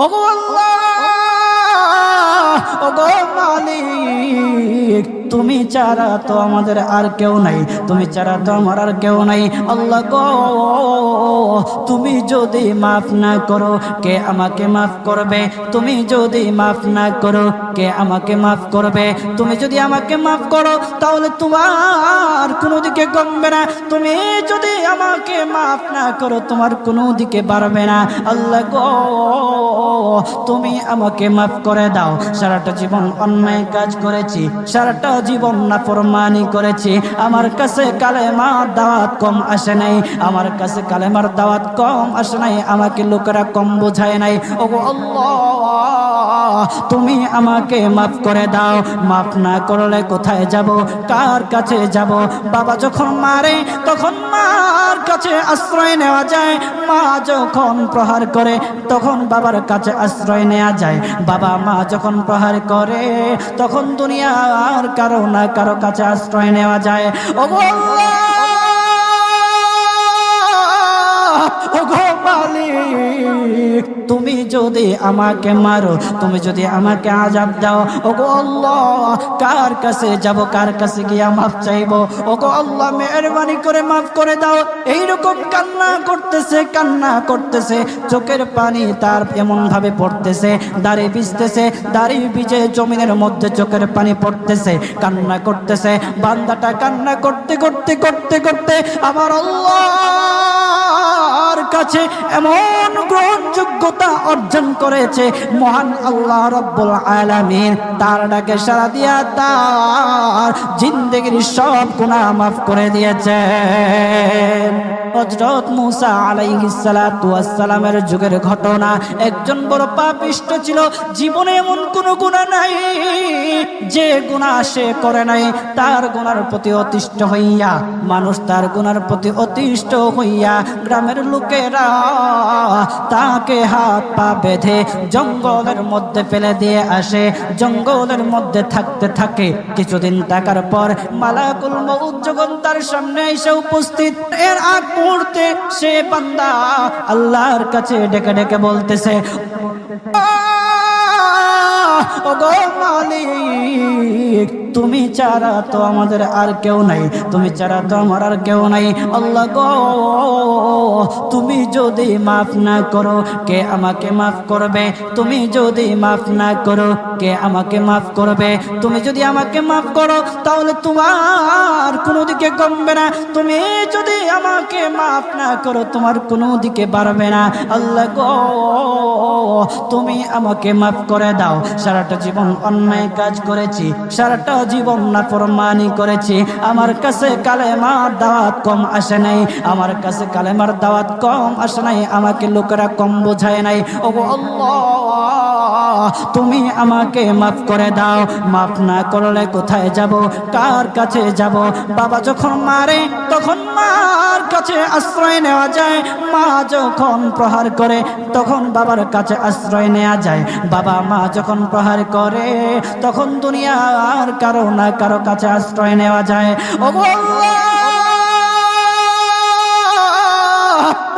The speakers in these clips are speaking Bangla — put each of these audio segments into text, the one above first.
ওগো আল্লাহ, ওগো মালিক, তুমি ছাড়া তো আমাদের আর কেউ নাই, তুমি ছাড়া তো আমার আর কেউ নাই। আল্লাহ গো, তুমি যদি মাফ না করো কে আমাকে মাফ করবে? তুমি যদি মাফ না করো কে আমাকে মাফ করবে? তুমি যদি আমাকে মাফ করো তাহলে তোমার কোনো দিকে কমবে না, তুমি যদি আমাকে মাফ না করো তোমার কোনো দিকে বাড়বে না। আল্লাহ গো, তুমি আমাকে মাফ করে দাও। সারাটা জীবন অন্যায় কাজ করেছি, সারাটা জীবন নাফরমানি করেছি, আমার কাছে কালেমার দাওয়াত কম আসে নাই, আমার কাছে কালেমার দাওয়াত কম আসে নাই, আমাকে লোকেরা কম বোঝায় নাই। ওগো আল্লাহ, তুমি আমাকে মাফ করে দাও। মাফ না করলে কোথায় যাব, কার কাছে যাব? বাবা যখন মারে তখন মার কাছে আশ্রয় নেওয়া যায়, মা যখন প্রহার করে তখন বাবার কাছে আশ্রয় নেওয়া যায়, বাবা মা যখন প্রহার করে তখন দুনিয়ার কারো না কারো কাছে আশ্রয় নেওয়া যায়। ওগো আল্লাহ, ওগো মালিক, তুমি যদি আমাকে মারো, তুমি যদি আমাকে আযাব দাও, ওগো আল্লাহ, কার কাছে যাব, কার কাছে গিয়া মাফ চাইবো? ওগো আল্লাহ, মেহেরবানি করে মাফ করে দাও। এইরকম কান্না করতেছে, কান্না করতেছে, চোখের পানি তার এমন ভাবে পড়তেছে, দাড়ি ভিজতেছে, দাড়ি ভিজে জমিনের মধ্যে চোখের পানি পড়তেছে, কান্না করতেছে। বান্দাটা কান্না করতে করতে করতে করতে আমার আল্লাহর কাছে এমন গ্রহণযোগ্যতা অর্জন করেছে, মহান আল্লাহ রাব্বুল আলামিন তার ডাকে সাড়া দিয়া তার জিন্দেগির সব গুনাহ মাফ করে দিয়েছেন। হযরত মূসা আলাইহিস সালাতু ওয়াস সালামের যুগের ঘটনা। একজন বড় পাপিষ্ঠ ছিল, জীবনে এমন কোনো গুনাহ নাই যে গুনাহ সে করে নাই। তার গুনার প্রতি অতিষ্ঠ হইয়া, মানুষ তার গুনার প্রতি অতিষ্ঠ হইয়া গ্রামের লোকেরা তাকে হাত পা বেঁধে জঙ্গলের মধ্যে ফেলে দিয়ে আসে। জঙ্গলের মধ্যে থাকতে থাকে, কিছুদিন থাকার পর মালাকুল মউত যখন তার সামনে এসে উপস্থিত, এর আগ মুহূর্তে সে বান্দা আল্লাহর কাছে ডেকে ডেকে বলতেছে, ওগো মালিক, তুমি ছাড়া তো আমাদের আর কেউ নাই, তুমি ছাড়া তো আমার আর কেউ নাই। আল্লাহ গো, তুমি যদি মাফ না করো কে আমাকে মাফ করবে? তুমি যদি মাফ না করো কে আমাকে মাফ করবে? তুমি যদি আমাকে মাফ করো তাহলে তোমার কোনো দিকে কমবে না, তুমি যদি আমাকে মাফ না করো তোমার কোনো দিকে বাড়বে না। আল্লাহ গো, তুমি আমাকে মাফ করে দাও। সারাটা জীবন অন্যায় কাজ করেছি, সারাটা জীবন নাফরমানি করেছি, আমার কাছে কালেমার দাওয়াত কম আসে নাই, আমার কাছে কালেমার দাওয়াত কম আসে নাই, আমাকে লোকেরা কম বোঝায় নাই। ওগো আল্লাহ, তুমি আমাকে মাফ করে দাও। মাফ না করলে কোথায় যাব, কার কাছে যাব? বাবা যখন মারে তখন মার কাছে আশ্রয় নেওয়া যায়, মা যখন প্রহার করে তখন বাবার কাছে আশ্রয় নেওয়া যায়, বাবা মা যখন প্রহার করে তখন দুনিয়ার কারো না কারো কাছে আশ্রয় নেওয়া যায়। ওগো আল্লাহ,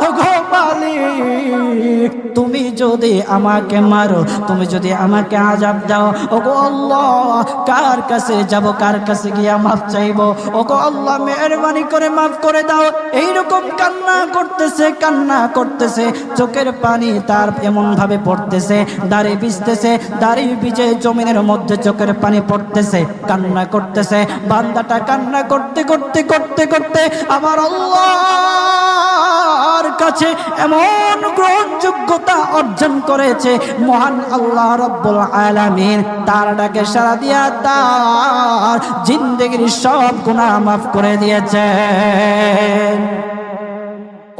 ওগো মালিক, তুমি যদি আমাকে মারো, তুমি যদি আমাকে আযাব দাও, ওগো আল্লাহ, কার কাছে যাব, কার কাছে গিয়া মাফ চাইবো? ওগো আল্লাহ, মেহেরবানি করে মাফ করে দাও। এইরকম কান্না করতেছে, কান্না করতেছে, চোখের পানি তার এমন ভাবে পড়তেছে, দাড়ি ভিজতেছে, দাড়ি ভিজে জমিনের মধ্যে চোখের পানি পড়তেছে, কান্না করতেছে। বান্দাটা কান্না করতে করতে করতে করতে আমার আল্লাহর কাছে এমন গ্রহণযোগ্যতা অর্জন করেছে, মহান আল্লাহ রাব্বুল আলামিন তার ডাকে সাড়া দিয়া তার জিন্দেগির সব গুনাহ মাফ করে দিয়েছেন।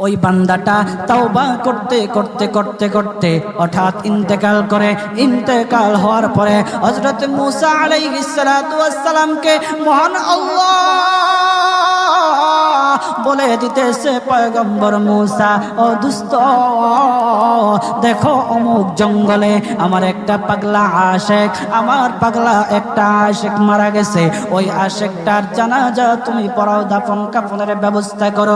ওই বান্দাটা তাওবা করতে করতে করতে করতে হঠাৎ ইন্তেকাল করে। ইন্তেকাল হওয়ার পরে হযরত মূসা আলাইহিস সালাতু ওয়াস সালামকে মহান আল্লাহ বলে দিতেছে, পয়গম্বর মূসা, ও দুস্ত, দেখো অমুক জঙ্গলে আমার একটা পাগলা আশেক, আমার পাগলা একটা আশেক মারা গেছে, ওই আশেকটার জানাজা তুমি পড়াও, দাফন কাফনের ব্যবস্থা করো।